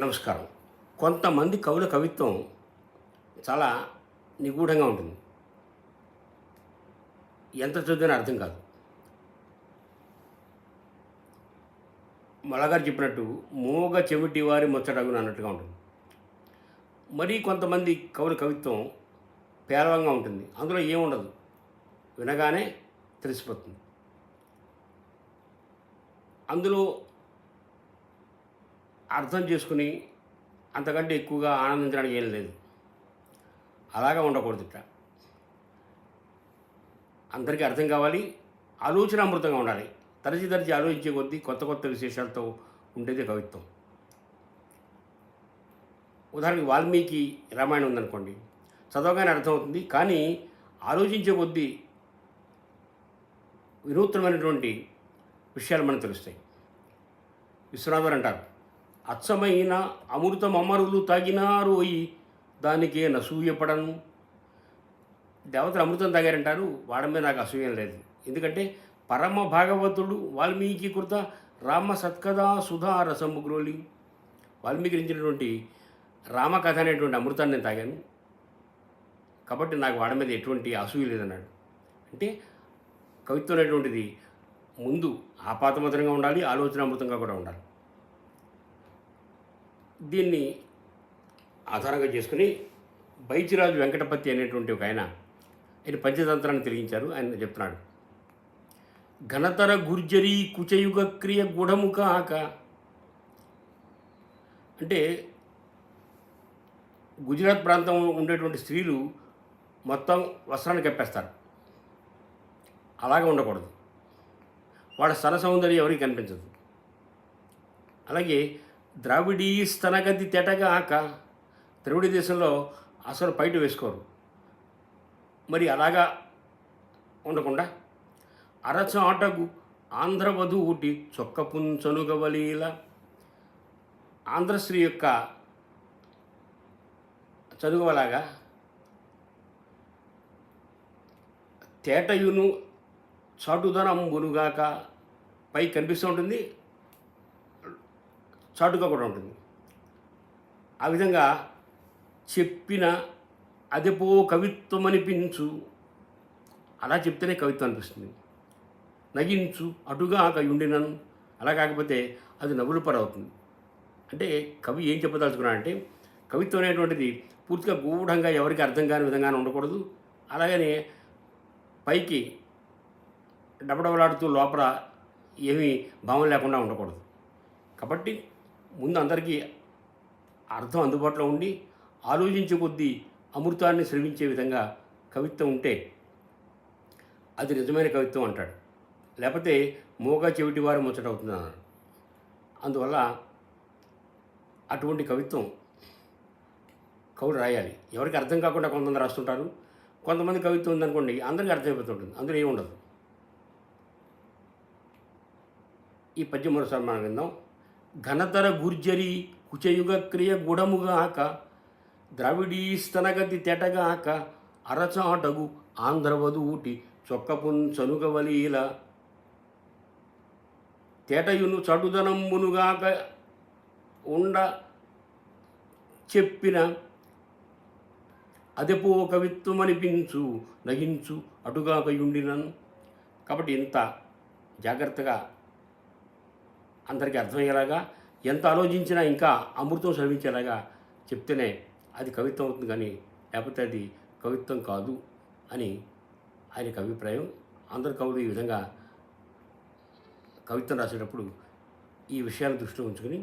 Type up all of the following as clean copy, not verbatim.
నమస్కారం. కొంతమంది కవుల కవిత్వం చాలా నిగూఢంగా ఉంటుంది. ఎంత చదివినా అర్థం కాదు. మలగారు చెప్పినట్టు మూగ చెవిటి వారి ముచ్చటగును అన్నట్టుగా ఉంటుంది. మరీ కొంతమంది కవుల కవిత్వం పేలవంగా ఉంటుంది. అందులో ఏముండదు, వినగానే తెలిసిపోతుంది. అందులో అర్థం చేసుకుని అంతకంటే ఎక్కువగా ఆనందించడానికి ఏం లేదు. అలాగా ఉండకూడదు. ఇట్లా అందరికీ అర్థం కావాలి, ఆలోచనామృతంగా ఉండాలి. తరచి తరచి ఆలోచించే కొద్దీ కొత్త కొత్త విశేషాలతో ఉండేదే కవిత్వం. ఉదాహరణకి వాల్మీకి రామాయణం ఉందనుకోండి, చదవగానే అర్థమవుతుంది, కానీ ఆలోచించే కొద్దీ వినూత్నమైనటువంటి విషయాలు మనకు తెలుస్తాయి. విశ్వనాథర్ అంటారు, అచ్చమైన అమృతం అమరులు తాగినారోయి దానికే నసూయపడను. దేవతలు అమృతం తాగారంటారు, వాడి మీద నాకు అసూయం లేదు. ఎందుకంటే పరమ భాగవతుడు వాల్మీకి కృత రామ సత్కథా సుధా రసముగ్రోలి. వాల్మీకి ఇచ్చినటువంటి రామకథ అనేటువంటి అమృతాన్ని నేను తాగాను, కాబట్టి నాకు వాడి మీద ఎటువంటి అసూయ లేదన్నాడు. అంటే కవిత్వం అనేటువంటిది ముందు ఆపాతమతంగా ఉండాలి, ఆలోచనామృతంగా కూడా ఉండాలి. దీన్ని ఆధారంగా చేసుకుని బైచిరాజు వెంకటపతి అనేటువంటి ఒక ఆయన పంచతంత్రాన్ని తిరిగించారు. ఆయన చెప్తున్నాడు, ఘనతర గుర్జరీ కుచయుగ క్రియ గుఢముఖ ఆక. అంటే గుజరాత్ ప్రాంతం ఉండేటువంటి స్త్రీలు మొత్తం వస్త్రాన్ని కప్పేస్తారు. అలాగే ఉండకూడదు. వాళ్ళ స్థల సౌందర్యం ఎవరికి కనిపించదు. అలాగే ద్రావిడీ స్తనగతి తెటగా ఆక. ద్రవిడ దేశంలో అసలు పైట వేసుకోరు. మరి అలాగా ఉండకుండా అరచాటగు ఆంధ్రవధు ఊటి చొక్కపుంచనుగవలీల. ఆంధ్రశ్రీ యొక్క చదువులాగా తేటయును చాటుదనంబునుగాక. పై కనిపిస్తూ ఉంటుంది, చాటుగా కూడా ఉంటుంది. ఆ విధంగా చెప్పిన అదిపో కవిత్వం అనిపించు. అలా చెప్తేనే కవిత్వం అనిపిస్తుంది. నగించు అటుగా కయుండినను. అలా కాకపోతే అది నవ్వుల పరవుతుంది. అంటే కవి ఏం చెప్పదలుచుకున్నాడంటే, కవిత్వం అనేటువంటిది పూర్తిగా గూఢంగా ఎవరికి అర్థం కాని విధంగానే ఉండకూడదు. అలాగనే పైకి డబడబలాడుతూ లోపల ఏమీ భావం లేకుండా ఉండకూడదు. కాబట్టి ముందు అందరికీ అర్థం అందుబాటులో ఉండి ఆలోచించే కొద్దీ అమృతాన్ని స్రవించే విధంగా కవిత్వం ఉంటే అది నిజమైన కవిత్వం అంటాడు. లేకపోతే మోగ చెవిటి వారు ముచ్చట అవుతుంది అన్నాడు. అందువల్ల అటువంటి కవిత్వం కవులు రాయాలి. ఎవరికి అర్థం కాకుండా కొంతమంది రాస్తుంటారు. కొంతమంది కవిత్వం ఉందనుకోండి, అందరికీ అర్థమైపోతుంటుంది, అందులో ఏమి ఉండదు. ఈ పద్యం మరోసారి మనం విందాం. ఘనతర గుర్జరి కుచయుగ క్రియ గుఢముగా ఆక. ద్రావిడీ స్తనగతి తెటగా ఆక. అరచాటగు ఆంధ్రవధు ఊటి చొక్కపుంచనుగవలీల. తేటయును చటుదనంబునుగాక ఉండ చెప్పిన అదెపో కవిత్వం అనిపించు నగించు అటుగాకయుండినను. కాబట్టి ఇంత జాగ్రత్తగా అందరికీ అర్థమయ్యేలాగా, ఎంత ఆలోచించినా ఇంకా అమృతం శ్రవించేలాగా చెప్తేనే అది కవిత్వం అవుతుంది, కానీ లేకపోతే అది కవిత్వం కాదు అని ఆయనకు అభిప్రాయం. అందరు కవులు ఈ విధంగా కవిత్వం రాసేటప్పుడు ఈ విషయాలను దృష్టిలో ఉంచుకొని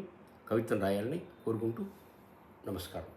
కవిత్వం రాయాలని కోరుకుంటూ నమస్కారం.